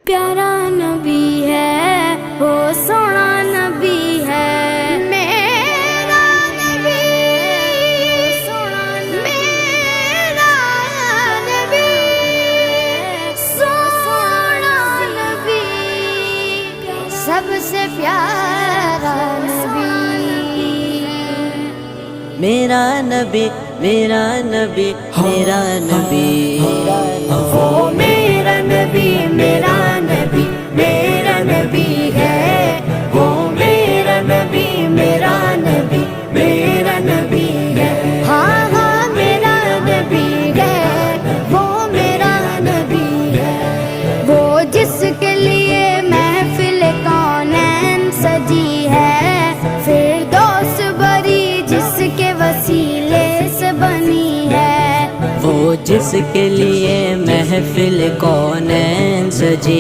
پیارا نبی ہے وہ سونا نبی ہے میرا نبی سونا میرا نبی سونا نبی سب سے پیارا نبی میرا نبی میرا نبی میرا نبی وہ میرا نبی میرا نبی میرا نبی ہے وہ میرا نبی میرا نبی میرا نبی ہے ہاں ہاں میرا نبی ہے وہ میرا نبی ہے وہ جس کے لیے محفل کونین سجی ہے فردوس بری جس کے وسیلے سے بنی ہے وہ جس کے لیے محفل کونین سجی